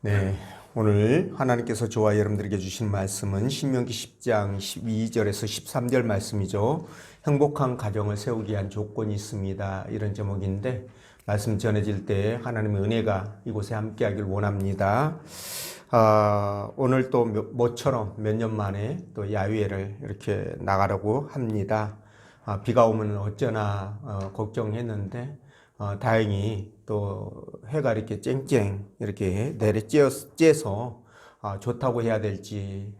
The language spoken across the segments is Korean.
네, 오늘 하나님께서 저와 여러분들에게 주신 말씀은 신명기 10장 12절에서 13절 말씀이죠. 행복한 가정을 세우기 위한 조건이 있습니다. 이런 제목인데 말씀 전해질 때 하나님의 은혜가 이곳에 함께하길 원합니다. 오늘 또 모처럼 몇 년 만에 또 야외를 이렇게 나가려고 합니다. 비가 오면 어쩌나 걱정했는데 다행히 또 해가 이렇게 쨍쨍 이렇게 내리쬐서 좋다고 해야 될지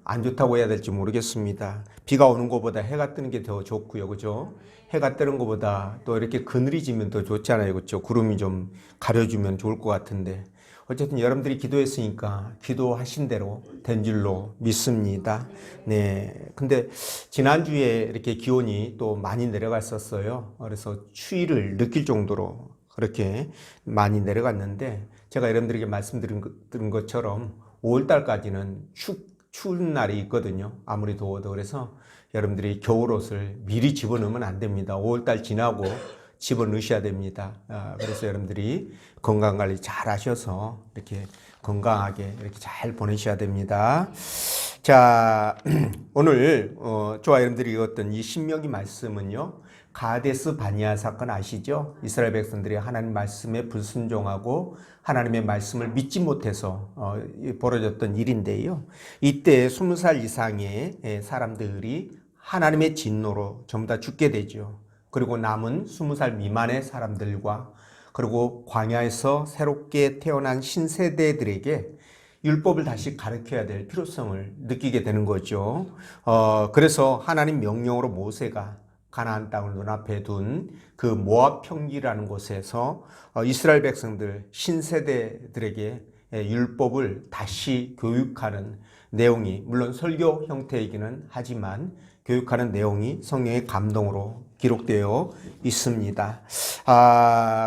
안 좋다고 해야 될지 모르겠습니다. 비가 오는 것보다 해가 뜨는 게 더 좋고요, 그죠? 해가 뜨는 것보다 또 이렇게 그늘이 지면 더 좋잖아요, 그죠? 구름이 좀 가려주면 좋을 것 같은데 어쨌든 여러분들이 기도했으니까 기도하신 대로 된 줄로 믿습니다. 네. 근데 지난주에 이렇게 기온이 또 많이 내려갔었어요. 그래서 추위를 느낄 정도로 그렇게 많이 내려갔는데 제가 여러분들에게 말씀드린 것처럼 5월달까지는 추운 날이 있거든요. 아무리 더워도. 그래서 여러분들이 겨울옷을 미리 집어넣으면 안 됩니다. 5월달 지나고 집어넣으셔야 됩니다. 그래서 여러분들이 건강관리 잘 하셔서 이렇게 건강하게 이렇게 잘 보내셔야 됩니다. 자, 오늘 저와 여러분들이 읽었던 이 신명기 말씀은요, 가데스 바니아 사건 아시죠? 이스라엘 백성들이 하나님 말씀에 불순종하고 하나님의 말씀을 믿지 못해서 벌어졌던 일인데요. 이때 20살 이상의 사람들이 하나님의 진노로 전부 다 죽게 되죠. 그리고 남은 20살 미만의 사람들과 그리고 광야에서 새롭게 태어난 신세대들에게 율법을 다시 가르쳐야 될 필요성을 느끼게 되는 거죠. 그래서 하나님 명령으로 모세가 가나안 땅을 눈앞에 둔 그 모압 평지라는 곳에서 이스라엘 백성들 신세대들에게 율법을 다시 교육하는 내용이 물론 설교 형태이기는 하지만 교육하는 내용이 성령의 감동으로 기록되어 있습니다.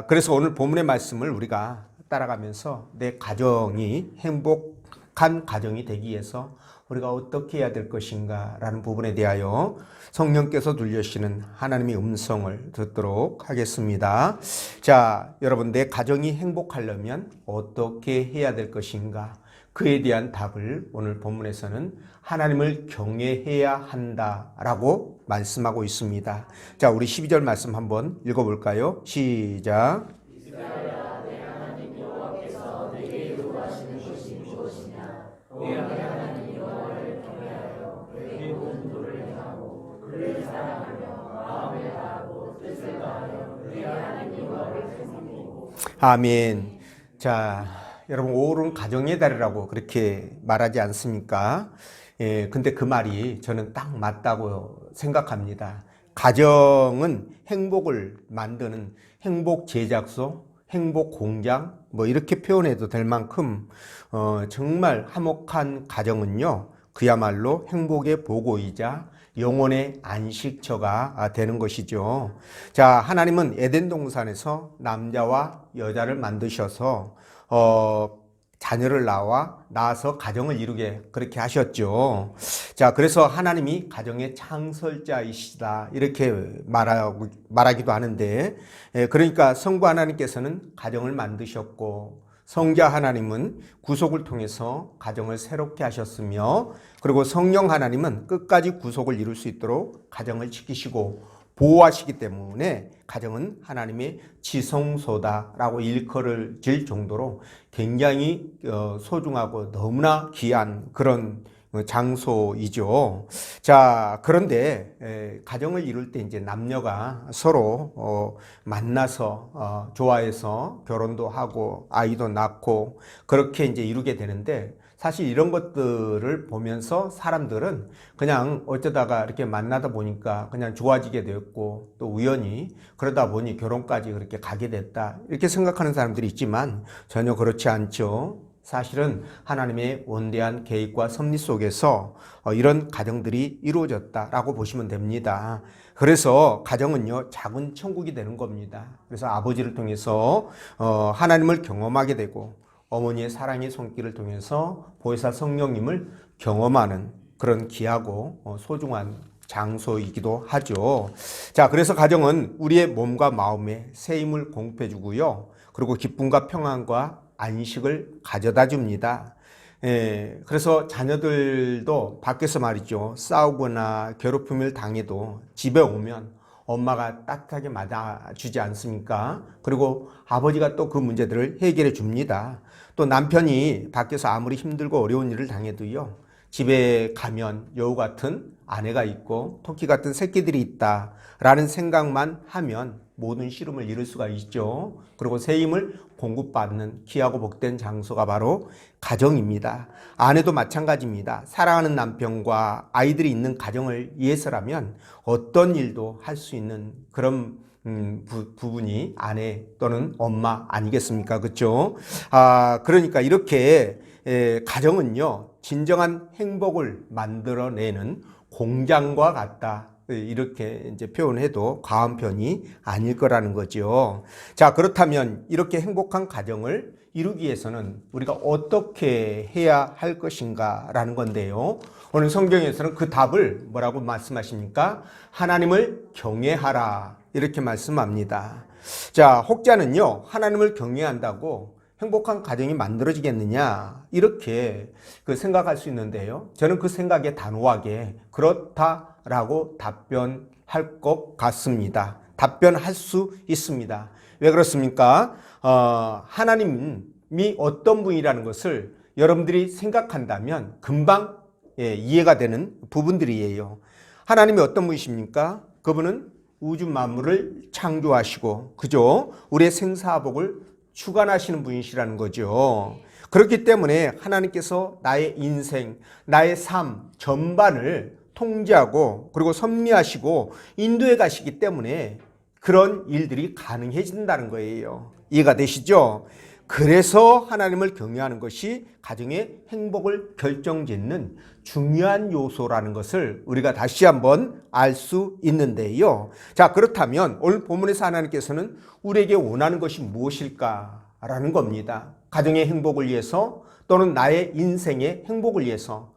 그래서 오늘 본문의 말씀을 우리가 따라가면서 내 가정이 행복한 가정이 되기 위해서 우리가 어떻게 해야 될 것인가 라는 부분에 대하여 성령께서 들려주시는 하나님의 음성을 듣도록 하겠습니다. 자, 여러분, 내 가정이 행복하려면 어떻게 해야 될 것인가? 그에 대한 답을 오늘 본문에서는 하나님을 경외해야 한다라고 말씀하고 있습니다. 자, 우리 12절 말씀 한번 읽어볼까요? 시작. 아멘. 자, 여러분 5월은 가정의 달이라고 그렇게 말하지 않습니까? 근데 그 말이 저는 딱 맞다고 생각합니다. 가정은 행복을 만드는 행복 제작소, 행복 공장 뭐 이렇게 표현해도 될 만큼 정말 화목한 가정은요, 그야말로 행복의 보고이자 영혼의 안식처가 되는 것이죠. 자, 하나님은 에덴 동산에서 남자와 여자를 만드셔서 자녀를 낳아서 가정을 이루게 그렇게 하셨죠. 자, 그래서 하나님이 가정의 창설자이시다 이렇게 말하기도 하는데, 그러니까 성부 하나님께서는 가정을 만드셨고 성자 하나님은 구속을 통해서 가정을 새롭게 하셨으며, 그리고 성령 하나님은 끝까지 구속을 이룰 수 있도록 가정을 지키시고 보호하시기 때문에 가정은 하나님의 지성소다라고 일컬어질 정도로 굉장히 소중하고 너무나 귀한 그런 장소이죠. 자, 그런데 가정을 이룰 때 이제 남녀가 서로 만나서 좋아해서 결혼도 하고 아이도 낳고 그렇게 이제 이루게 되는데, 사실 이런 것들을 보면서 사람들은 그냥 어쩌다가 이렇게 만나다 보니까 그냥 좋아지게 되었고 또 우연히 그러다 보니 결혼까지 그렇게 가게 됐다 이렇게 생각하는 사람들이 있지만 전혀 그렇지 않죠. 사실은 하나님의 원대한 계획과 섭리 속에서 이런 가정들이 이루어졌다라고 보시면 됩니다. 그래서 가정은요, 작은 천국이 되는 겁니다. 그래서 아버지를 통해서 하나님을 경험하게 되고 어머니의 사랑의 손길을 통해서 보혜사 성령님을 경험하는 그런 귀하고 소중한 장소이기도 하죠. 자, 그래서 가정은 우리의 몸과 마음에 새 힘을 공급해 주고요. 그리고 기쁨과 평안과 안식을 가져다 줍니다. 그래서 자녀들도 밖에서 말이죠. 싸우거나 괴롭힘을 당해도 집에 오면 엄마가 따뜻하게 맞아주지 않습니까? 그리고 아버지가 또 그 문제들을 해결해 줍니다. 또 남편이 밖에서 아무리 힘들고 어려운 일을 당해도요. 집에 가면 여우 같은 아내가 있고 토끼 같은 새끼들이 있다라는 생각만 하면 모든 시름을 잃을 수가 있죠. 그리고 새 힘을 공급받는 귀하고 복된 장소가 바로 가정입니다. 아내도 마찬가지입니다. 사랑하는 남편과 아이들이 있는 가정을 위해서라면 어떤 일도 할 수 있는 그런 부분이 아내 또는 엄마 아니겠습니까? 그렇죠? 그러니까 이렇게 가정은요, 진정한 행복을 만들어내는 공장과 같다. 이렇게 이제 표현해도 과한 편이 아닐 거라는 거죠. 자, 그렇다면 이렇게 행복한 가정을 이루기 위해서는 우리가 어떻게 해야 할 것인가라는 건데요. 오늘 성경에서는 그 답을 뭐라고 말씀하십니까? 하나님을 경외하라. 이렇게 말씀합니다. 자, 혹자는요, 하나님을 경외한다고 행복한 가정이 만들어지겠느냐 이렇게 생각할 수 있는데요. 저는 그 생각에 단호하게 그렇다라고 답변할 것 같습니다. 답변할 수 있습니다. 왜 그렇습니까? 하나님이 어떤 분이라는 것을 여러분들이 생각한다면 금방 이해가 되는 부분들이에요. 하나님이 어떤 분이십니까? 그분은 우주 만물을 창조하시고 그죠? 우리의 생사복을 주관하시는 분이시라는 거죠. 그렇기 때문에 하나님께서 나의 인생, 나의 삶 전반을 통제하고 그리고 섭리하시고 인도해 가시기 때문에 그런 일들이 가능해진다는 거예요. 이해가 되시죠? 그래서 하나님을 경외하는 것이 가정의 행복을 결정짓는 중요한 요소라는 것을 우리가 다시 한번 알 수 있는데요. 자, 그렇다면 오늘 본문에서 하나님께서는 우리에게 원하는 것이 무엇일까라는 겁니다. 가정의 행복을 위해서 또는 나의 인생의 행복을 위해서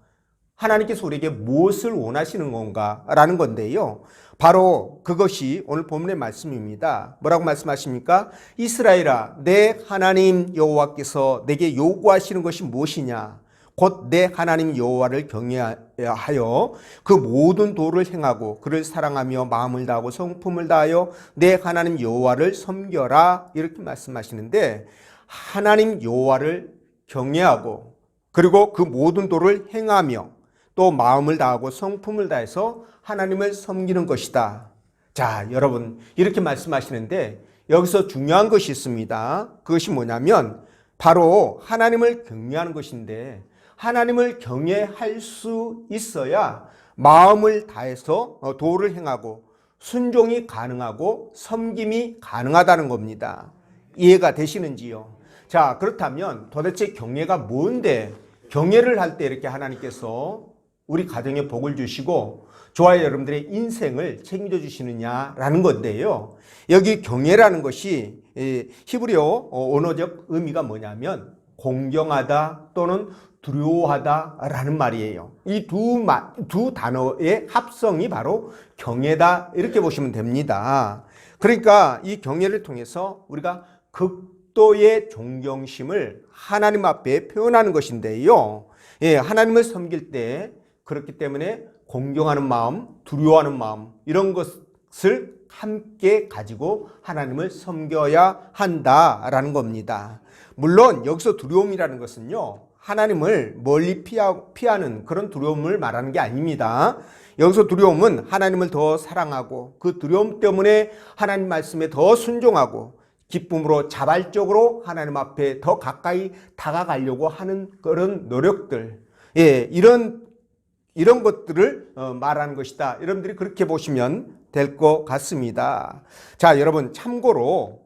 하나님께서 우리에게 무엇을 원하시는 건가라는 건데요. 바로 그것이 오늘 본문의 말씀입니다. 뭐라고 말씀하십니까? 이스라엘아, 내 하나님 여호와께서 내게 요구하시는 것이 무엇이냐? 곧 내 하나님 여호와를 경외하여 그 모든 도를 행하고 그를 사랑하며 마음을 다하고 성품을 다하여 내 하나님 여호와를 섬겨라. 이렇게 말씀하시는데 하나님 여호와를 경외하고 그리고 그 모든 도를 행하며 또 마음을 다하고 성품을 다해서 하나님을 섬기는 것이다. 자, 여러분 이렇게 말씀하시는데 여기서 중요한 것이 있습니다. 그것이 뭐냐면 바로 하나님을 경외하는 것인데 하나님을 경외할 수 있어야 마음을 다해서 도를 행하고 순종이 가능하고 섬김이 가능하다는 겁니다. 이해가 되시는지요? 자, 그렇다면 도대체 경외가 뭔데 경외를 할 때 이렇게 하나님께서 우리 가정에 복을 주시고 저와 여러분들의 인생을 책임져 주시느냐라는 건데요. 여기 경외라는 것이 히브리어 언어적 의미가 뭐냐면 공경하다 또는 두려워하다라는 말이에요. 이 두 단어의 합성이 바로 경외다 이렇게 보시면 됩니다. 그러니까 이 경외를 통해서 우리가 극도의 존경심을 하나님 앞에 표현하는 것인데요. 하나님을 섬길 때 그렇기 때문에 공경하는 마음, 두려워하는 마음 이런 것을 함께 가지고 하나님을 섬겨야 한다라는 겁니다. 물론 여기서 두려움이라는 것은요. 하나님을 멀리 피하는 그런 두려움을 말하는 게 아닙니다. 여기서 두려움은 하나님을 더 사랑하고 그 두려움 때문에 하나님 말씀에 더 순종하고 기쁨으로 자발적으로 하나님 앞에 더 가까이 다가가려고 하는 그런 노력들, 이런 것들을 말하는 것이다. 여러분들이 그렇게 보시면 될 것 같습니다. 자, 여러분 참고로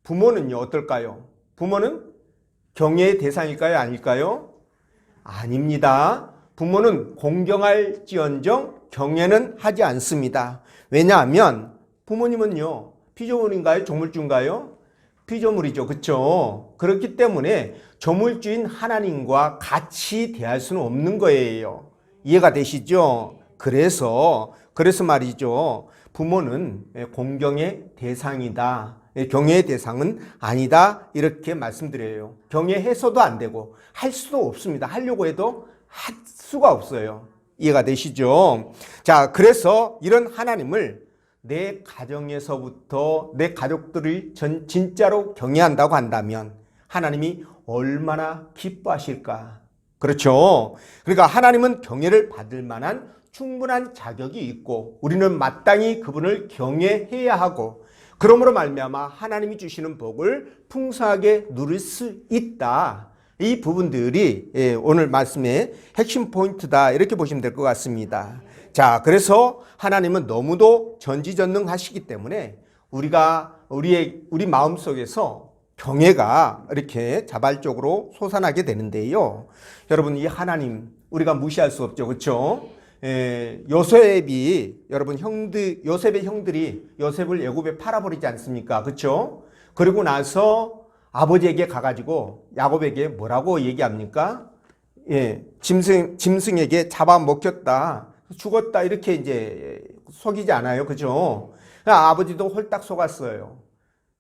부모는요 어떨까요? 부모는 경외의 대상일까요? 아닐까요? 아닙니다. 부모는 공경할지언정 경외는 하지 않습니다. 왜냐하면 부모님은요 피조물인가요? 조물주인가요? 피조물이죠. 그렇죠? 그렇기 때문에 조물주인 하나님과 같이 대할 수는 없는 거예요. 이해가 되시죠? 그래서 말이죠. 부모는 공경의 대상이다. 경외의 대상은 아니다. 이렇게 말씀드려요. 경외해서도 안 되고 할 수도 없습니다. 하려고 해도 할 수가 없어요. 이해가 되시죠? 자, 그래서 이런 하나님을 내 가정에서부터 내 가족들을 진짜로 경외한다고 한다면 하나님이 얼마나 기뻐하실까? 그렇죠? 그러니까 하나님은 경외를 받을 만한 충분한 자격이 있고 우리는 마땅히 그분을 경외해야 하고 그러므로 말미암아 하나님이 주시는 복을 풍성하게 누릴 수 있다. 이 부분들이 오늘 말씀의 핵심 포인트다. 이렇게 보시면 될 것 같습니다. 자, 그래서 하나님은 너무도 전지전능하시기 때문에 우리 마음속에서 경외가 이렇게 자발적으로 솟아나게 되는데요. 여러분, 이 하나님 우리가 무시할 수 없죠. 그렇죠? 요셉이 여러분 요셉의 형들이 요셉을 애굽에 팔아버리지 않습니까? 그렇죠? 그리고 나서 아버지에게 가가지고 야곱에게 뭐라고 얘기합니까? 짐승에게 잡아먹혔다, 죽었다 이렇게 이제 속이지 않아요, 그죠? 아버지도 홀딱 속았어요.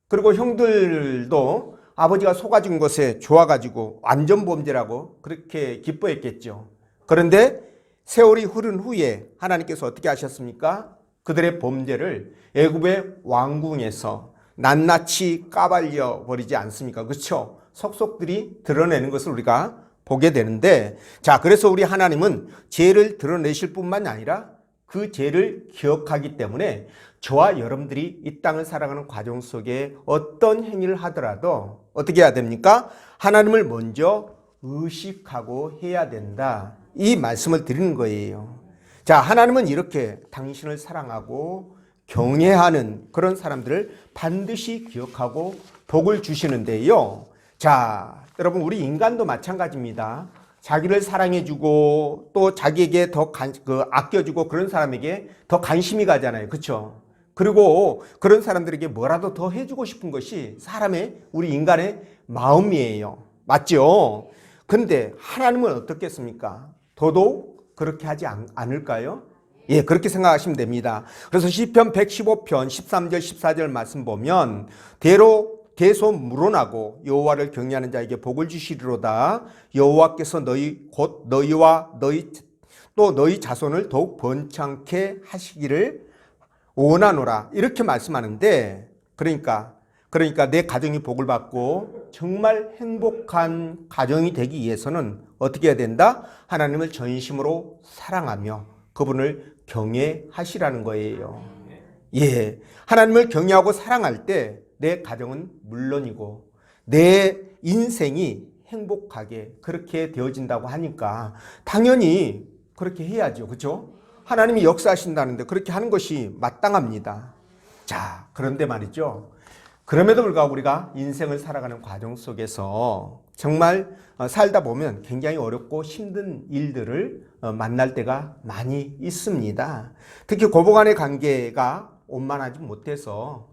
그리고 형들도 아버지가 속아준 것에 좋아가지고 완전 범죄라고 그렇게 기뻐했겠죠. 그런데 세월이 흐른 후에 하나님께서 어떻게 하셨습니까? 그들의 범죄를 애굽의 왕궁에서 낱낱이 까발려 버리지 않습니까? 그렇죠? 속속들이 드러내는 것을 우리가 보게 되는데, 자, 그래서 우리 하나님은 죄를 드러내실 뿐만 아니라 그 죄를 기억하기 때문에 저와 여러분들이 이 땅을 살아가는 과정 속에 어떤 행위를 하더라도 어떻게 해야 됩니까? 하나님을 먼저 의식하고 해야 된다. 이 말씀을 드리는 거예요. 자, 하나님은 이렇게 당신을 사랑하고 경외하는 그런 사람들을 반드시 기억하고 복을 주시는데요. 자, 여러분, 우리 인간도 마찬가지입니다. 자기를 사랑해주고 또 자기에게 더 아껴주고 그런 사람에게 더 관심이 가잖아요. 그렇죠? 그리고 그런 사람들에게 뭐라도 더 해주고 싶은 것이 우리 인간의 마음이에요. 맞죠? 근데 하나님은 어떻겠습니까? 더더욱 그렇게 하지 않을까요? 예, 그렇게 생각하시면 됩니다. 그래서 시편 115편 13절 14절 말씀 보면 대소 물어나고 여호와를 경외하는 자에게 복을 주시리로다. 여호와께서 곧 너희와 너희 자손을 더욱 번창케 하시기를 원하노라. 이렇게 말씀하는데, 그러니까 내 가정이 복을 받고 정말 행복한 가정이 되기 위해서는 어떻게 해야 된다? 하나님을 전심으로 사랑하며 그분을 경외하시라는 거예요. 예, 하나님을 경외하고 사랑할 때 내 가정은 물론이고 내 인생이 행복하게 그렇게 되어진다고 하니까 당연히 그렇게 해야죠. 그렇죠? 하나님이 역사하신다는데 그렇게 하는 것이 마땅합니다. 자, 그런데 말이죠. 그럼에도 불구하고 우리가 인생을 살아가는 과정 속에서 정말 살다 보면 굉장히 어렵고 힘든 일들을 만날 때가 많이 있습니다. 특히 고부간의 관계가 원만하지 못해서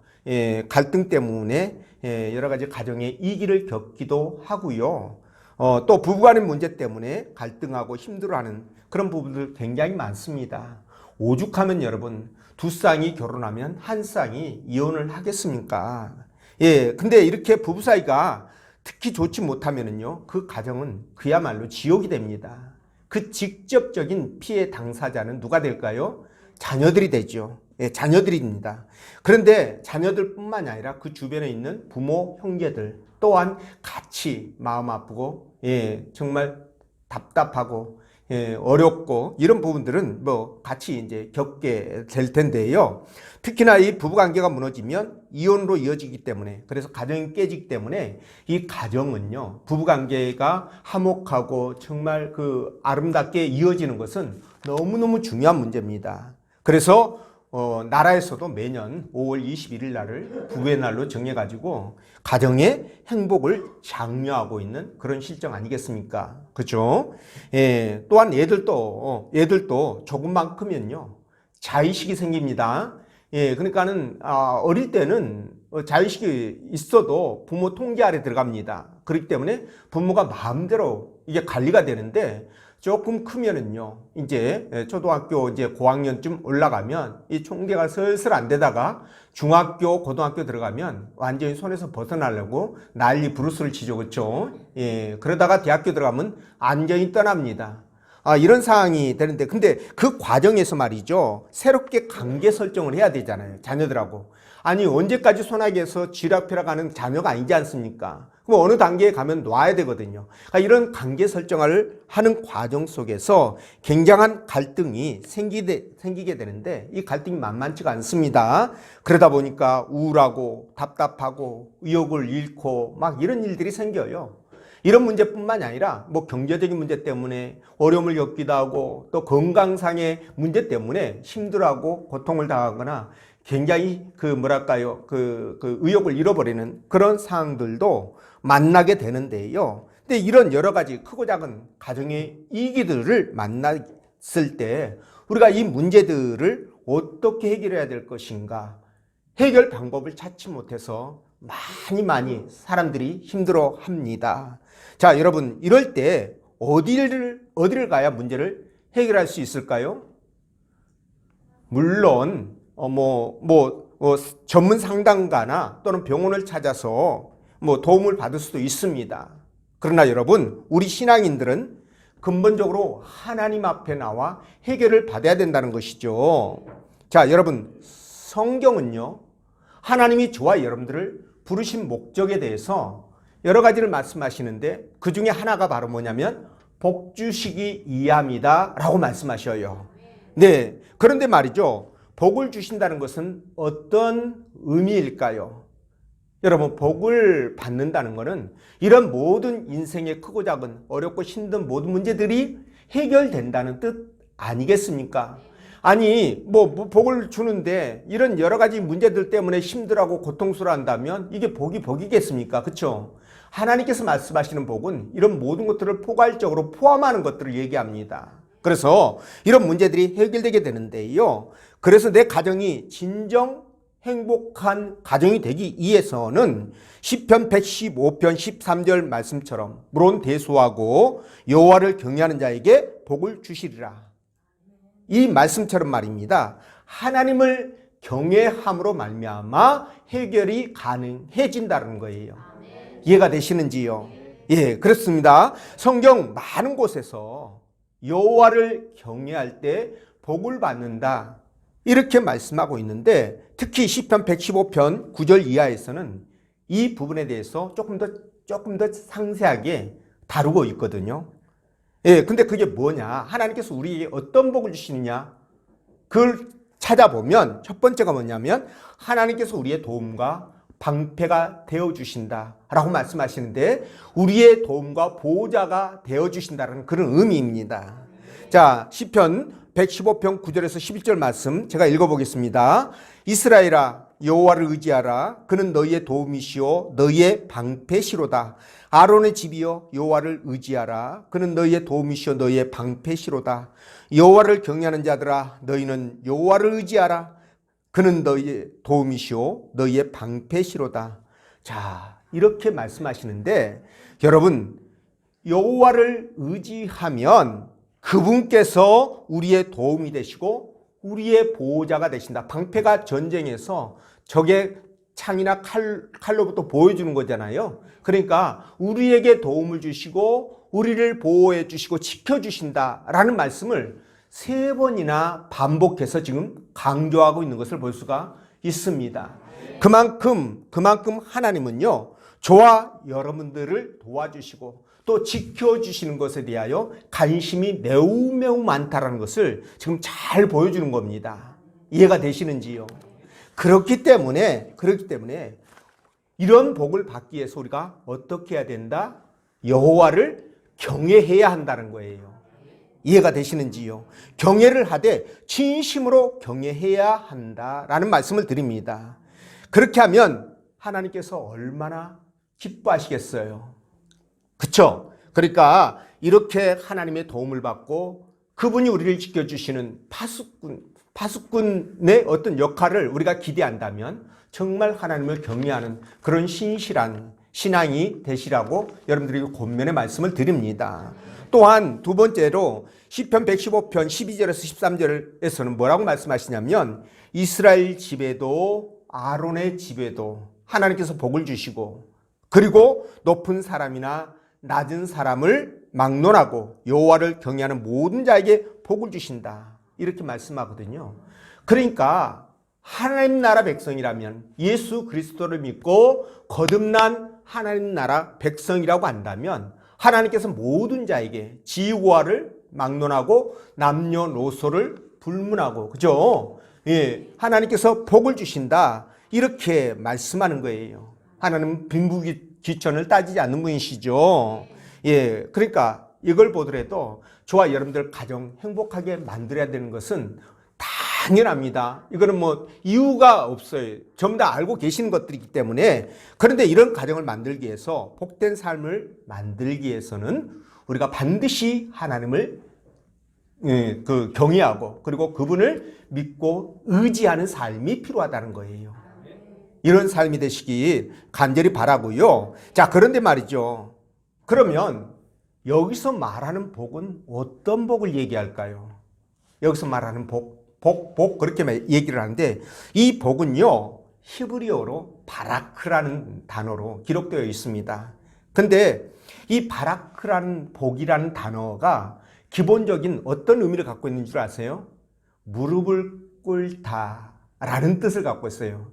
갈등 때문에 여러 가지 가정의 이기를 겪기도 하고요. 또 부부간의 문제 때문에 갈등하고 힘들어하는 그런 부분들 굉장히 많습니다. 오죽하면 여러분, 두 쌍이 결혼하면 한 쌍이 이혼을 하겠습니까? 예, 근데 이렇게 부부 사이가 특히 좋지 못하면은요, 그 가정은 그야말로 지옥이 됩니다. 그 직접적인 피해 당사자는 누가 될까요? 자녀들이 되죠. 예, 자녀들입니다. 그런데 자녀들뿐만이 아니라 그 주변에 있는 부모, 형제들 또한 같이 마음 아프고, 정말 답답하고, 어렵고 이런 부분들은 같이 이제 겪게 될 텐데요. 특히나 이 부부 관계가 무너지면 이혼으로 이어지기 때문에, 그래서 가정이 깨지기 때문에 이 가정은요, 부부 관계가 화목하고 정말 아름답게 이어지는 것은 너무너무 중요한 문제입니다. 그래서 나라에서도 매년 5월 21일 날을 부부의 날로 정해가지고 가정의 행복을 장려하고 있는 그런 실정 아니겠습니까? 그렇죠? 또한 애들도 조금만 크면요, 자의식이 생깁니다. 그러니까는 어릴 때는 자의식이 있어도 부모 통제 아래 들어갑니다. 그렇기 때문에 부모가 마음대로 이게 관리가 되는데 조금 크면은요, 이제 초등학교 이제 고학년쯤 올라가면 이 총대가 슬슬 안 되다가 중학교, 고등학교 들어가면 완전히 손에서 벗어나려고 난리 부르스를 치죠. 그렇죠? 예, 그러다가 대학교 들어가면 완전히 떠납니다. 이런 상황이 되는데, 근데 그 과정에서 말이죠, 새롭게 관계 설정을 해야 되잖아요, 자녀들하고. 아니, 언제까지 소나기에서 쥐락펴락 가는 자녀가 아니지 않습니까? 그럼 어느 단계에 가면 놔야 되거든요. 그러니까 이런 관계 설정을 하는 과정 속에서 굉장한 갈등이 생기게 되는데, 이 갈등이 만만치가 않습니다. 그러다 보니까 우울하고 답답하고 의욕을 잃고 막 이런 일들이 생겨요. 이런 문제뿐만이 아니라 뭐 경제적인 문제 때문에 어려움을 겪기도 하고 또 건강상의 문제 때문에 힘들어하고 고통을 당하거나 굉장히 그 의욕을 잃어버리는 그런 상황들도 만나게 되는데요. 근데 이런 여러 가지 크고 작은 가정의 위기들을 만났을 때 우리가 이 문제들을 어떻게 해결해야 될 것인가, 해결 방법을 찾지 못해서 많이 사람들이 힘들어 합니다. 자, 여러분, 이럴 때 어디를 가야 문제를 해결할 수 있을까요? 물론 전문 상담가나 또는 병원을 찾아서 도움을 받을 수도 있습니다. 그러나 여러분, 우리 신앙인들은 근본적으로 하나님 앞에 나와 해결을 받아야 된다는 것이죠. 자, 여러분, 성경은요, 하나님이 저와 여러분들을 부르신 목적에 대해서 여러 가지를 말씀하시는데 그 중에 하나가 바로 뭐냐면 복 주시기 위함이다 라고 말씀하셔요. 네, 그런데 말이죠, 복을 주신다는 것은 어떤 의미일까요? 여러분, 복을 받는다는 것은 이런 모든 인생의 크고 작은 어렵고 힘든 모든 문제들이 해결된다는 뜻 아니겠습니까? 아니, 복을 주는데 이런 여러 가지 문제들 때문에 힘들어하고 고통스러워한다면 이게 복이겠습니까? 그렇죠? 하나님께서 말씀하시는 복은 이런 모든 것들을 포괄적으로 포함하는 것들을 얘기합니다. 그래서 이런 문제들이 해결되게 되는데요. 그래서 내 가정이 진정 행복한 가정이 되기 위해서는 시편 115편 13절 말씀처럼 물론 대소하고 여호와를 경외하는 자에게 복을 주시리라. 이 말씀처럼 말입니다. 하나님을 경외함으로 말미암아 해결이 가능해진다는 거예요. 이해가 되시는지요? 예, 그렇습니다. 성경 많은 곳에서 여호와를 경외할 때 복을 받는다 이렇게 말씀하고 있는데 특히 시편 115편 9절 이하에서는 이 부분에 대해서 조금 더 상세하게 다루고 있거든요. 예, 근데 그게 뭐냐? 하나님께서 우리에게 어떤 복을 주시느냐? 그걸 찾아보면 첫 번째가 뭐냐면 하나님께서 우리의 도움과 방패가 되어주신다라고 말씀하시는데 우리의 도움과 보호자가 되어주신다는 그런 의미입니다. 자, 시편 115편 9절에서 11절 말씀 제가 읽어보겠습니다. 이스라엘아 여호와를 의지하라. 그는 너희의 도움이시오 너희의 방패시로다. 아론의 집이여 여호와를 의지하라. 그는 너희의 도움이시오 너희의 방패시로다. 여호와를 경외하는 자들아 너희는 여호와를 의지하라. 그는 너희의 도움이시오 너희의 방패시로다. 자, 이렇게 말씀하시는데 여러분, 여호와를 의지하면 그분께서 우리의 도움이 되시고 우리의 보호자가 되신다. 방패가 전쟁에서 적의 창이나 칼로부터 보호해주는 거잖아요. 그러니까 우리에게 도움을 주시고 우리를 보호해 주시고 지켜주신다라는 말씀을 3번이나 반복해서 지금 강조하고 있는 것을 볼 수가 있습니다. 그만큼 하나님은요, 저와 여러분들을 도와주시고 또 지켜주시는 것에 대하여 관심이 매우 많다라는 것을 지금 잘 보여주는 겁니다. 이해가 되시는지요? 그렇기 때문에 이런 복을 받기 위해서 우리가 어떻게 해야 된다? 여호와를 경외해야 한다는 거예요. 이해가 되시는지요? 경외를 하되 진심으로 경외해야 한다라는 말씀을 드립니다. 그렇게 하면 하나님께서 얼마나 기뻐하시겠어요. 그렇죠? 그러니까 이렇게 하나님의 도움을 받고 그분이 우리를 지켜주시는 파수꾼의 어떤 역할을 우리가 기대한다면 정말 하나님을 경외하는 그런 신실한 신앙이 되시라고 여러분들에게 권면의 말씀을 드립니다. 또한 두 번째로 시편 115편 12절에서 13절에서는 뭐라고 말씀하시냐면 이스라엘 집에도 아론의 집에도 하나님께서 복을 주시고 그리고 높은 사람이나 낮은 사람을 막론하고 여호와를 경외하는 모든 자에게 복을 주신다. 이렇게 말씀하거든요. 그러니까 하나님 나라 백성이라면 예수 그리스도를 믿고 거듭난 하나님 나라 백성이라고 한다면 하나님께서 모든 자에게 지위고하를 막론하고 남녀노소를 불문하고 그죠? 예, 하나님께서 복을 주신다. 이렇게 말씀하는 거예요. 하나님은 빈부귀천을 따지지 않는 분이시죠. 예, 그러니까 이걸 보더라도 저와 여러분들 가정 행복하게 만들어야 되는 것은 당연합니다. 이거는 뭐 이유가 없어요. 전부 다 알고 계시는 것들이기 때문에. 그런데 이런 가정을 만들기 위해서 복된 삶을 만들기 위해서는 우리가 반드시 하나님을 경외하고 그리고 그분을 믿고 의지하는 삶이 필요하다는 거예요. 이런 삶이 되시길 간절히 바라고요. 자, 그런데 말이죠. 그러면 여기서 말하는 복은 어떤 복을 얘기할까요? 여기서 말하는 복 그렇게 얘기를 하는데 이 복은요 히브리어로 바라크라는 단어로 기록되어 있습니다. 근데 이 바라크라는 복이라는 단어가 기본적인 어떤 의미를 갖고 있는 줄 아세요? 무릎을 꿇다라는 뜻을 갖고 있어요.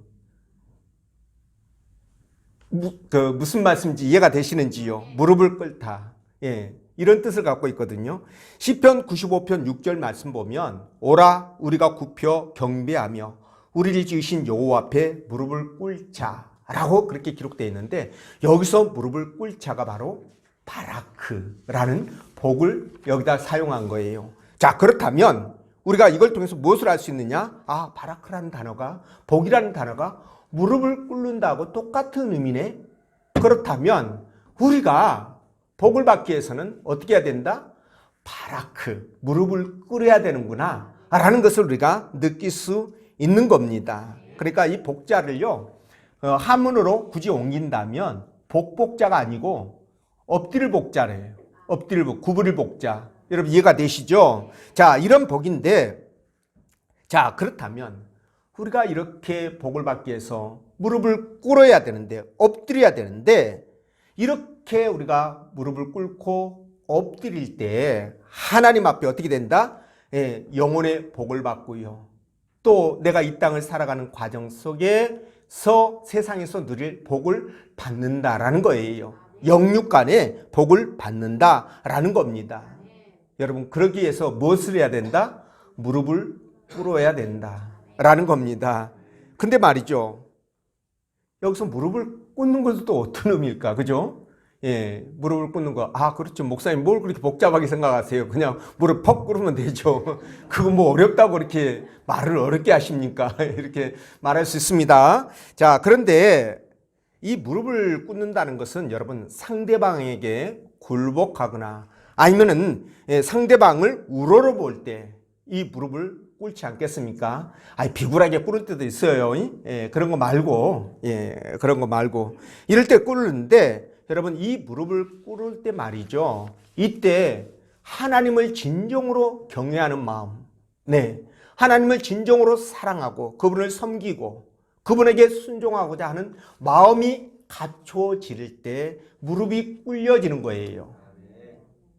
무슨 말씀인지 이해가 되시는지요? 무릎을 꿇다. 예, 이런 뜻을 갖고 있거든요. 시편 95편 6절 말씀 보면 오라 우리가 굽혀 경배하며 우리를 지으신 여호와 앞에 무릎을 꿇자라고 그렇게 기록되어 있는데 여기서 무릎을 꿇자가 바로 바라크라는 복을 여기다 사용한 거예요. 자, 그렇다면 우리가 이걸 통해서 무엇을 알 수 있느냐? 아, 바라크라는 단어가 복이라는 단어가 무릎을 꿇는다고 똑같은 의미네. 그렇다면 우리가 복을 받기 위해서는 어떻게 해야 된다? 바라크, 무릎을 꿇어야 되는구나 라는 것을 우리가 느낄 수 있는 겁니다. 그러니까 이 복자를요 한문으로 굳이 옮긴다면 복자가 아니고 엎드릴 복자래요. 엎드릴 복, 구부릴 복자. 여러분 이해가 되시죠? 자, 이런 복인데 자, 그렇다면 우리가 이렇게 복을 받기 위해서 무릎을 꿇어야 되는데 엎드려야 되는데 이렇게 우리가 무릎을 꿇고 엎드릴 때 하나님 앞에 어떻게 된다? 예, 영혼의 복을 받고요. 또 내가 이 땅을 살아가는 과정 속에서 세상에서 누릴 복을 받는다라는 거예요. 영육간의 복을 받는다라는 겁니다. 여러분 그러기 위해서 무엇을 해야 된다? 무릎을 꿇어야 된다라는 겁니다. 근데 말이죠. 여기서 무릎을 꿇는 것은 또 어떤 의미일까? 그죠? 예, 무릎을 꿇는 거. 아, 그렇죠. 목사님 뭘 그렇게 복잡하게 생각하세요? 그냥 무릎 퍽 꿇으면 되죠. 그거 뭐 어렵다고 그렇게 말을 어렵게 하십니까? 이렇게 말할 수 있습니다. 자, 그런데 이 무릎을 꿇는다는 것은 여러분 상대방에게 굴복하거나 아니면은 상대방을 우러러 볼 때 이 무릎을 꿇지 않겠습니까? 아니, 비굴하게 꿇을 때도 있어요. 예, 그런 거 말고, 그런 거 말고. 이럴 때 꿇는데, 여러분, 이 무릎을 꿇을 때 말이죠. 이때 하나님을 진정으로 경외하는 마음, 네. 하나님을 진정으로 사랑하고, 그분을 섬기고, 그분에게 순종하고자 하는 마음이 갖춰질 때 무릎이 꿇려지는 거예요.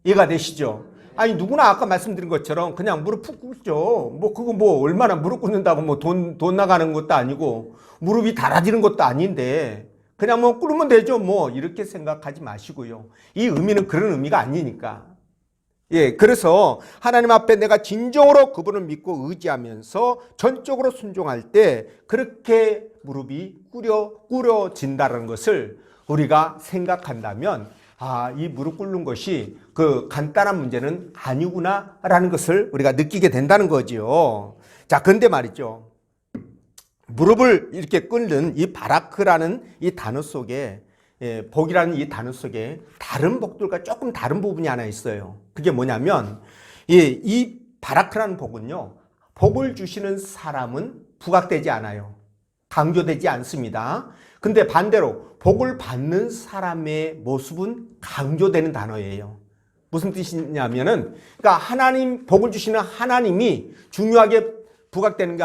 이해가 되시죠? 아니 누구나 아까 말씀드린 것처럼 그냥 무릎 푹 꿇죠. 뭐 그거 뭐 얼마나 무릎 꿇는다고 뭐 돈 나가는 것도 아니고 무릎이 닳아지는 것도 아닌데 그냥 뭐 꿇으면 되죠. 뭐 이렇게 생각하지 마시고요. 이 의미는 그런 의미가 아니니까. 예, 그래서 하나님 앞에 내가 진정으로 그분을 믿고 의지하면서 전적으로 순종할 때 그렇게 무릎이 꿇어진다는 것을 우리가 생각한다면 아, 이 무릎 꿇는 것이 그 간단한 문제는 아니구나라는 것을 우리가 느끼게 된다는 거지요. 자, 근데 말이죠. 무릎을 이렇게 꿇는 이 바라크라는 이 단어 속에 복이라는 이 단어 속에 다른 복들과 조금 다른 부분이 하나 있어요. 그게 뭐냐면 이 바라크라는 복은요. 복을 주시는 사람은 부각되지 않아요. 강조되지 않습니다. 근데 반대로 복을 받는 사람의 모습은 강조되는 단어예요. 무슨 뜻이냐면은, 그러니까 하나님, 복을 주시는 하나님이 중요하게 부각되는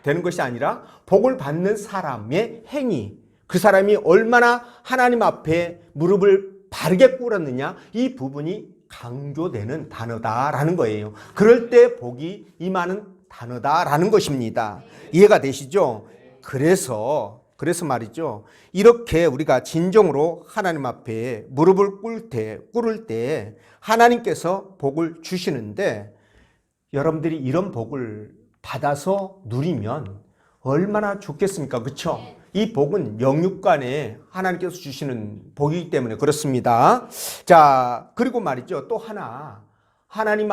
되는 것이 아니라 복을 받는 사람의 행위, 그 사람이 얼마나 하나님 앞에 무릎을 바르게 꿇었느냐, 이 부분이 강조되는 단어다라는 거예요. 그럴 때 복이 임하는 단어다라는 것입니다. 이해가 되시죠? 그래서 말이죠. 이렇게 우리가 진정으로 하나님 앞에 무릎을 꿇을 때 하나님께서 복을 주시는데, 여러분들이 이런 복을 받아서 누리면 얼마나 좋겠습니까? 그렇죠? 이 복은 영육간에 하나님께서 주시는 복이기 때문에 그렇습니다. 자, 그리고 말이죠. 또 하나, 하나님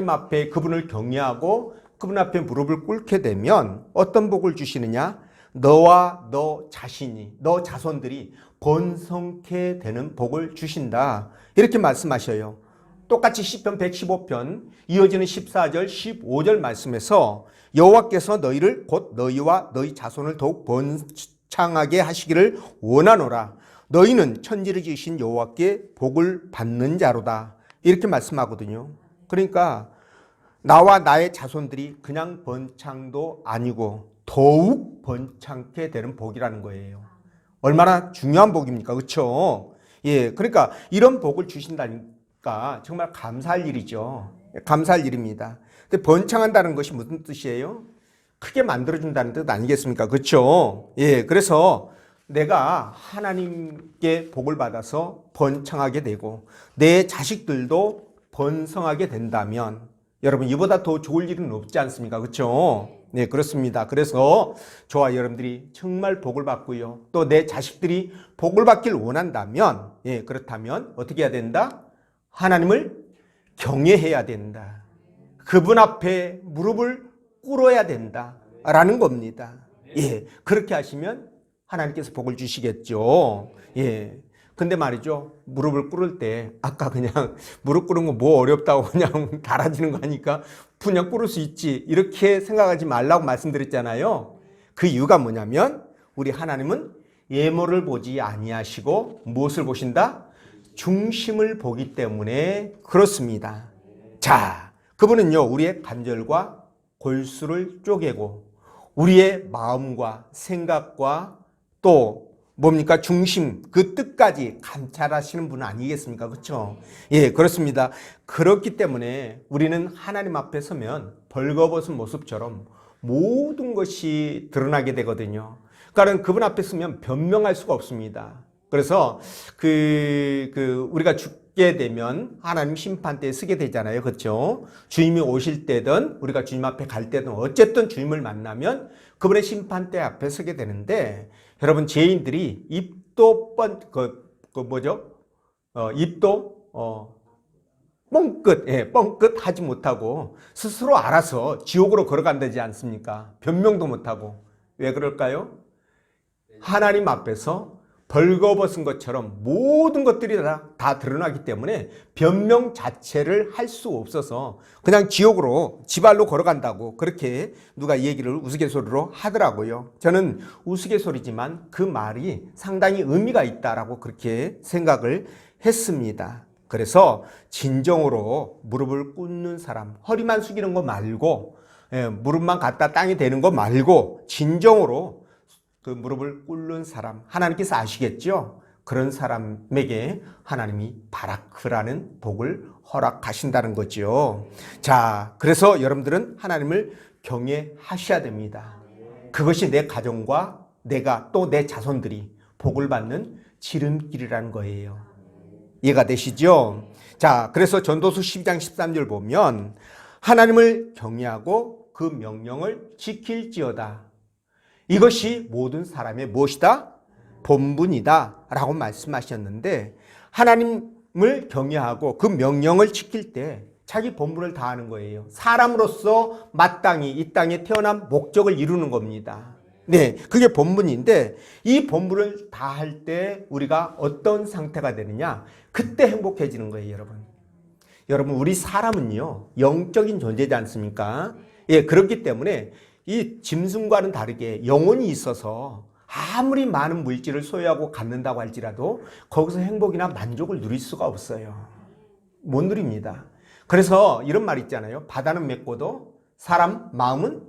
앞에 그분을 경외하고 그분 앞에 무릎을 꿇게 되면 어떤 복을 주시느냐? 너와 너 자신이, 너 자손들이 번성케 되는 복을 주신다. 이렇게 말씀하셔요. 똑같이 시편 115편 이어지는 14절, 15절 말씀에서 여호와께서 너희를 곧 너희와 너희 자손을 더욱 번창하게 하시기를 원하노라. 너희는 천지를 지으신 여호와께 복을 받는 자로다. 이렇게 말씀하거든요. 그러니까 나와 나의 자손들이 그냥 번창도 아니고 더욱 번창케 되는 복이라는 거예요. 얼마나 중요한 복입니까? 그렇죠? 예, 그러니까 이런 복을 주신다니까 정말 감사할 일이죠. 감사할 일입니다. 근데 번창한다는 것이 무슨 뜻이에요? 크게 만들어준다는 뜻 아니겠습니까? 그렇죠? 예, 그래서 내가 하나님께 복을 받아서 번창하게 되고 내 자식들도 번성하게 된다면 여러분 이보다 더 좋을 일은 없지 않습니까? 그렇죠? 네, 그렇습니다. 그래서 저와 여러분들이 정말 복을 받고요. 또 내 자식들이 복을 받길 원한다면, 예, 그렇다면 어떻게 해야 된다? 하나님을 경외해야 된다. 그분 앞에 무릎을 꿇어야 된다라는 겁니다. 예, 그렇게 하시면 하나님께서 복을 주시겠죠. 예. 근데 말이죠. 무릎을 꿇을 때 아까 그냥 무릎 꿇은 거 뭐 어렵다고 그냥 달아지는 거 하니까 그냥 꿇을 수 있지 이렇게 생각하지 말라고 말씀드렸잖아요. 그 이유가 뭐냐면 우리 하나님은 예모를 보지 아니하시고 무엇을 보신다? 중심을 보기 때문에 그렇습니다. 자, 그분은요 우리의 관절과 골수를 쪼개고 우리의 마음과 생각과 또 뭡니까? 중심, 그 뜻까지 감찰하시는 분 아니겠습니까? 그렇죠? 예, 그렇습니다. 그렇기 때문에 우리는 하나님 앞에 서면 벌거벗은 모습처럼 모든 것이 드러나게 되거든요. 그러니까 그분 앞에 서면 변명할 수가 없습니다. 그래서 우리가 죽게 되면 하나님 심판대에 서게 되잖아요. 그렇죠? 주님이 오실 때든 우리가 주님 앞에 갈 때든 어쨌든 주님을 만나면 그분의 심판대 앞에 서게 되는데 여러분 죄인들이 입도 뻥끗 하지 못하고 스스로 알아서 지옥으로 걸어간다지 않습니까? 변명도 못하고. 왜 그럴까요? 하나님 앞에서 벌거벗은 것처럼 모든 것들이 다 드러나기 때문에 변명 자체를 할 수 없어서 그냥 지옥으로 지발로 걸어간다고 그렇게 누가 이 얘기를 우스갯소리로 하더라고요. 저는 우스갯소리지만 그 말이 상당히 의미가 있다라고 그렇게 생각을 했습니다. 그래서 진정으로 무릎을 꿇는 사람, 허리만 숙이는 거 말고 무릎만 갖다 땅에 대는 거 말고 진정으로 그 무릎을 꿇는 사람, 하나님께서 아시겠죠? 그런 사람에게 하나님이 바라크라는 복을 허락하신다는 거죠. 자, 그래서 여러분들은 하나님을 경외하셔야 됩니다. 그것이 내 가정과 내가 또 내 자손들이 복을 받는 지름길이라는 거예요. 이해가 되시죠? 자, 그래서 전도서 12장 13절 보면 하나님을 경외하고 그 명령을 지킬지어다. 이것이 모든 사람의 무엇이다? 본분이다 라고 말씀하셨는데 하나님을 경외하고 그 명령을 지킬 때 자기 본분을 다하는 거예요. 사람으로서 마땅히 이 땅에 태어난 목적을 이루는 겁니다. 네, 그게 본분인데 이 본분을 다할 때 우리가 어떤 상태가 되느냐? 그때 행복해지는 거예요, 여러분. 여러분, 우리 사람은요 영적인 존재지 않습니까? 예, 그렇기 때문에 이 짐승과는 다르게 영혼이 있어서 아무리 많은 물질을 소유하고 갖는다고 할지라도 거기서 행복이나 만족을 누릴 수가 없어요. 못 누립니다. 그래서 이런 말 있잖아요. 바다는 맺고도 사람 마음은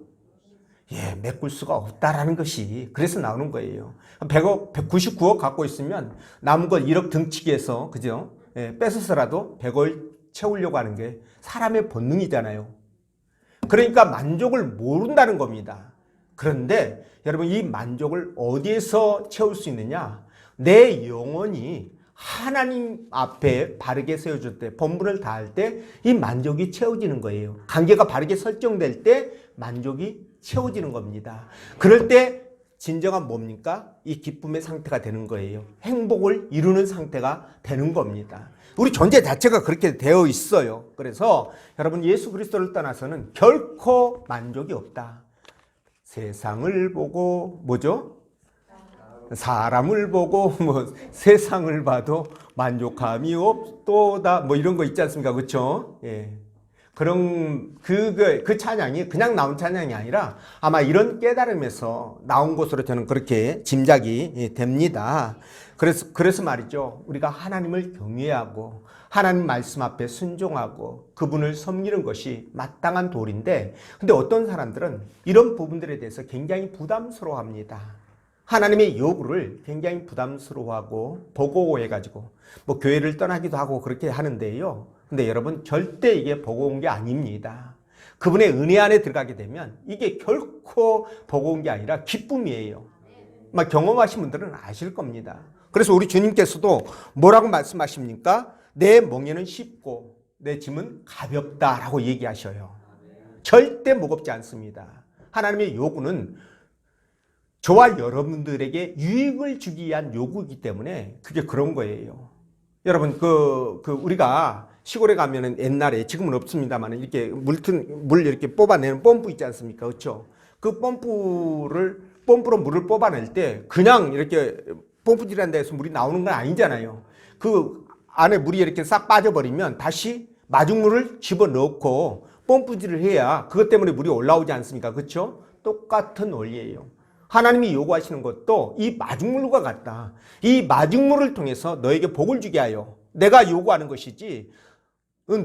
메꿀 수가 없다라는 것이 그래서 나오는 거예요. 100억, 199억 갖고 있으면 남은 걸 1억 등치기 해서, 그죠? 뺏어서라도 100억을 채우려고 하는 게 사람의 본능이잖아요. 그러니까 만족을 모른다는 겁니다. 그런데 여러분, 이 만족을 어디에서 채울 수 있느냐? 내 영혼이 하나님 앞에 바르게 세워줄 때, 본분을 다할 때 이 만족이 채워지는 거예요. 관계가 바르게 설정될 때 만족이 채워지는 겁니다. 그럴 때 진정한 뭡니까? 이 기쁨의 상태가 되는 거예요. 행복을 이루는 상태가 되는 겁니다. 우리 존재 자체가 그렇게 되어 있어요. 그래서 여러분, 예수 그리스도를 떠나서는 결코 만족이 없다. 세상을 보고 뭐죠? 사람을 보고 세상을 봐도 만족함이 없도다, 이런 거 있지 않습니까? 그렇죠? 그런 그 찬양이 그냥 나온 찬양이 아니라 아마 이런 깨달음에서 나온 것으로 저는 그렇게 짐작이 됩니다. 그래서 말이죠. 우리가 하나님을 경외하고 하나님 말씀 앞에 순종하고 그분을 섬기는 것이 마땅한 도리인데, 근데 어떤 사람들은 이런 부분들에 대해서 굉장히 부담스러워합니다. 하나님의 요구를 굉장히 부담스러워하고 버거워해가지고 교회를 떠나기도 하고 그렇게 하는데요. 근데 여러분, 절대 이게 버거운 게 아닙니다. 그분의 은혜 안에 들어가게 되면 이게 결코 버거운 게 아니라 기쁨이에요. 경험하신 분들은 아실 겁니다. 그래서 우리 주님께서도 뭐라고 말씀하십니까? 내 멍에는 쉽고 내 짐은 가볍다라고 얘기하셔요. 절대 무겁지 않습니다. 하나님의 요구는 저와 여러분들에게 유익을 주기 위한 요구이기 때문에 그게 그런 거예요. 여러분, 우리가 시골에 가면은 옛날에, 지금은 없습니다만, 이렇게 물 이렇게 뽑아내는 펌프 있지 않습니까? 그렇죠? 그 펌프로 물을 뽑아낼 때 그냥 이렇게 펌프질한 데서 물이 나오는 건 아니잖아요. 그 안에 물이 이렇게 싹 빠져버리면 다시 마중물을 집어넣고 펌프질을 해야 그것 때문에 물이 올라오지 않습니까? 그렇죠? 똑같은 원리예요. 하나님이 요구하시는 것도 이 마중물과 같다. 이 마중물을 통해서 너에게 복을 주게 하여 내가 요구하는 것이지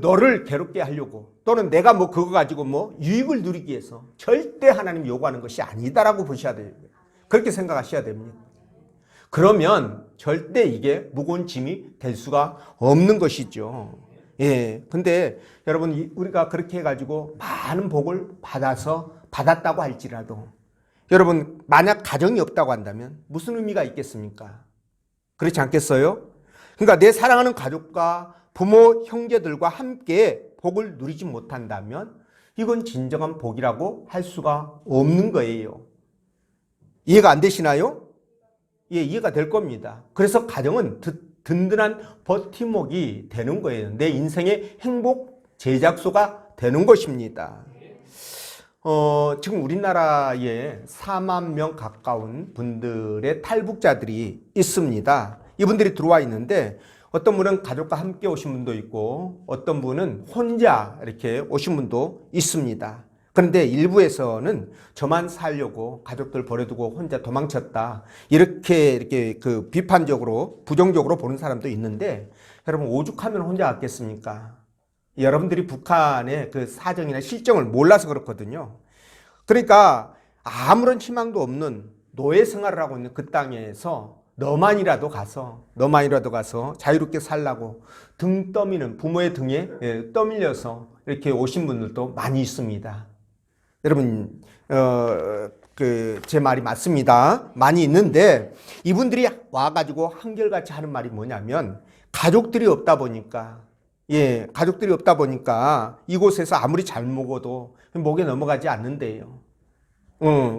너를 괴롭게 하려고, 또는 내가 그거 가지고 유익을 누리기 위해서 절대 하나님이 요구하는 것이 아니다라고 보셔야 돼요. 그렇게 생각하셔야 됩니다. 그러면 절대 이게 무거운 짐이 될 수가 없는 것이죠. 근데 여러분, 우리가 그렇게 해가지고 많은 복을 받았다고 할지라도, 여러분, 만약 가정이 없다고 한다면 무슨 의미가 있겠습니까? 그렇지 않겠어요? 그러니까 내 사랑하는 가족과 부모, 형제들과 함께 복을 누리지 못한다면 이건 진정한 복이라고 할 수가 없는 거예요. 이해가 안 되시나요? 이해가 될 겁니다. 그래서 가정은 든든한 버팀목이 되는 거예요. 내 인생의 행복 제작소가 되는 것입니다. 지금 우리나라에 4만 명 가까운 분들의 탈북자들이 있습니다. 이분들이 들어와 있는데, 어떤 분은 가족과 함께 오신 분도 있고 어떤 분은 혼자 이렇게 오신 분도 있습니다. 그런데 일부에서는 저만 살려고 가족들 버려두고 혼자 도망쳤다, 이렇게 비판적으로, 부정적으로 보는 사람도 있는데, 여러분, 오죽하면 혼자 왔겠습니까? 여러분들이 북한의 그 사정이나 실정을 몰라서 그렇거든요. 그러니까 아무런 희망도 없는 노예 생활을 하고 있는 그 땅에서 너만이라도 가서 자유롭게 살라고 등 떠미는, 부모의 등에 떠밀려서 이렇게 오신 분들도 많이 있습니다. 여러분, 제 말이 맞습니다. 많이 있는데, 이분들이 와가지고 한결같이 하는 말이 뭐냐면, 가족들이 없다 보니까 이곳에서 아무리 잘 먹어도 목에 넘어가지 않는데요.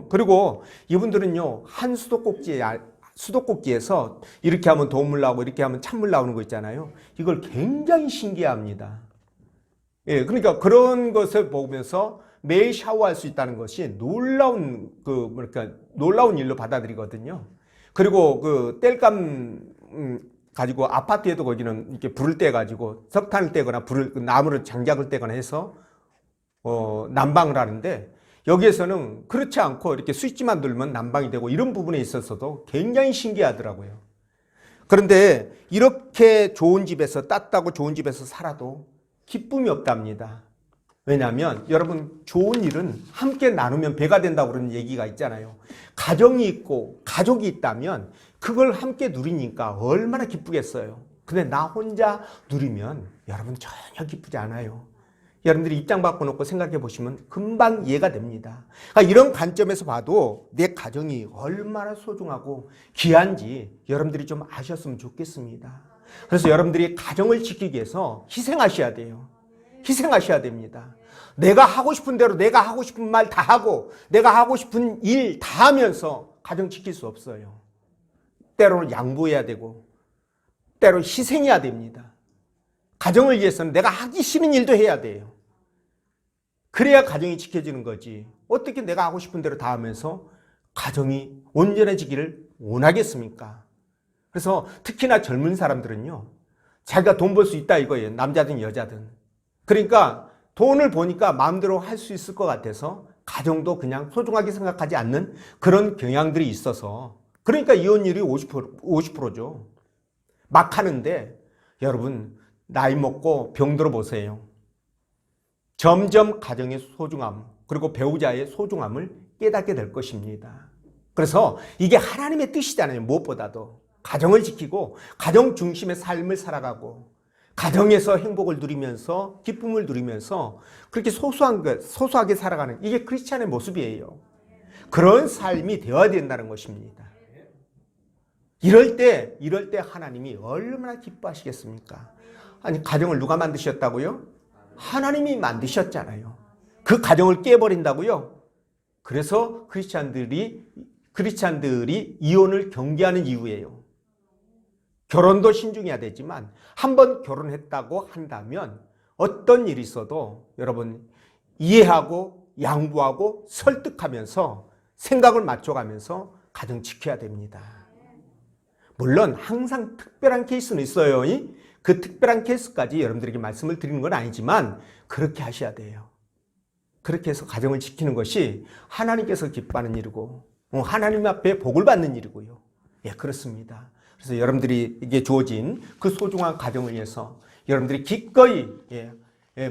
그리고 이분들은요, 한 수도꼭지에서 이렇게 하면 도움을 나오고 이렇게 하면 찬물 나오는 거 있잖아요. 이걸 굉장히 신기해합니다. 그러니까 그런 것을 보면서 매일 샤워할 수 있다는 것이 놀라운 일로 받아들이거든요. 그리고 그 땔감 가지고 아파트에도 거기는 이렇게 불을 떼 가지고 석탄을 떼거나 나무를 장작을 떼거나 해서 난방을 하는데, 여기에서는 그렇지 않고 이렇게 스위치만 누르면 난방이 되고, 이런 부분에 있어서도 굉장히 신기하더라고요. 그런데 이렇게 좋은 집에서, 따뜻하고 좋은 집에서 살아도 기쁨이 없답니다. 왜냐하면 여러분, 좋은 일은 함께 나누면 배가 된다고 그러는 얘기가 있잖아요. 가정이 있고 가족이 있다면 그걸 함께 누리니까 얼마나 기쁘겠어요. 근데 나 혼자 누리면 여러분 전혀 기쁘지 않아요. 여러분들이 입장 바꿔놓고 생각해 보시면 금방 이해가 됩니다. 그러니까 이런 관점에서 봐도 내 가정이 얼마나 소중하고 귀한지 여러분들이 좀 아셨으면 좋겠습니다. 그래서 여러분들이 가정을 지키기 위해서 희생하셔야 돼요. 희생하셔야 됩니다. 내가 하고 싶은 대로 내가 하고 싶은 말 다 하고 내가 하고 싶은 일 다 하면서 가정 지킬 수 없어요. 때로는 양보해야 되고 때로 희생해야 됩니다. 가정을 위해서는 내가 하기 싫은 일도 해야 돼요. 그래야 가정이 지켜지는 거지. 어떻게 내가 하고 싶은 대로 다 하면서 가정이 온전해지기를 원하겠습니까? 그래서 특히나 젊은 사람들은요, 자기가 돈 벌 수 있다 이거예요. 남자든 여자든. 그러니까 돈을 버니까 마음대로 할 수 있을 것 같아서 가정도 그냥 소중하게 생각하지 않는 그런 경향들이 있어서, 그러니까 이혼율이 50%죠. 막 하는데 여러분, 나이 먹고 병들어 보세요. 점점 가정의 소중함, 그리고 배우자의 소중함을 깨닫게 될 것입니다. 그래서 이게 하나님의 뜻이잖아요. 무엇보다도 가정을 지키고 가정 중심의 삶을 살아가고 가정에서 행복을 누리면서 기쁨을 누리면서 그렇게 소소하게 살아가는, 이게 크리스찬의 모습이에요. 그런 삶이 되어야 된다는 것입니다. 이럴 때 하나님이 얼마나 기뻐하시겠습니까? 아니, 가정을 누가 만드셨다고요? 하나님이 만드셨잖아요. 그 가정을 깨버린다고요? 그래서 크리스찬들이 이혼을 경계하는 이유예요. 결혼도 신중해야 되지만 한번 결혼했다고 한다면 어떤 일이 있어도 여러분 이해하고 양보하고 설득하면서 생각을 맞춰가면서 가정 지켜야 됩니다. 물론 항상 특별한 케이스는 있어요. 그 특별한 케이스까지 여러분들에게 말씀을 드리는 건 아니지만 그렇게 하셔야 돼요. 그렇게 해서 가정을 지키는 것이 하나님께서 기뻐하는 일이고 하나님 앞에 복을 받는 일이고요. 예, 그렇습니다. 그래서 여러분들에게 주어진 그 소중한 가정을 위해서 여러분들이 기꺼이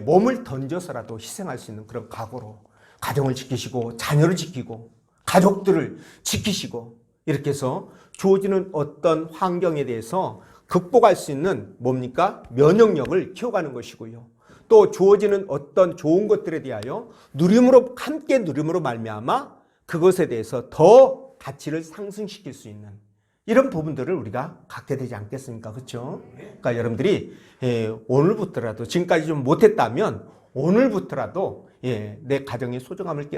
몸을 던져서라도 희생할 수 있는 그런 각오로 가정을 지키시고 자녀를 지키고 가족들을 지키시고 이렇게 해서 주어지는 어떤 환경에 대해서 극복할 수 있는 뭡니까? 면역력을 키워가는 것이고요. 또 주어지는 어떤 좋은 것들에 대하여 함께 누림으로 말미암아 그것에 대해서 더 가치를 상승시킬 수 있는 이런 부분들을 우리가 갖게 되지 않겠습니까? 그렇죠? 그러니까 여러분들이 오늘부터라도, 지금까지 좀 못했다면 오늘부터라도 내 가정의 소중함을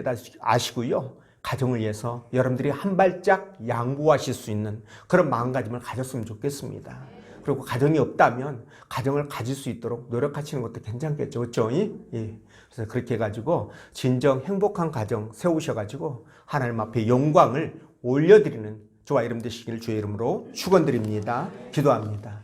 아시고요. 가정을 위해서 여러분들이 한 발짝 양보하실 수 있는 그런 마음가짐을 가졌으면 좋겠습니다. 그리고 가정이 없다면 가정을 가질 수 있도록 노력하시는 것도 괜찮겠죠. 그렇죠? 예. 그래서 그렇게 해가지고 진정 행복한 가정 세우셔가지고 하나님 앞에 영광을 올려드리는 저와 여러분 되시기를 주의 이름으로 축원드립니다. 기도합니다.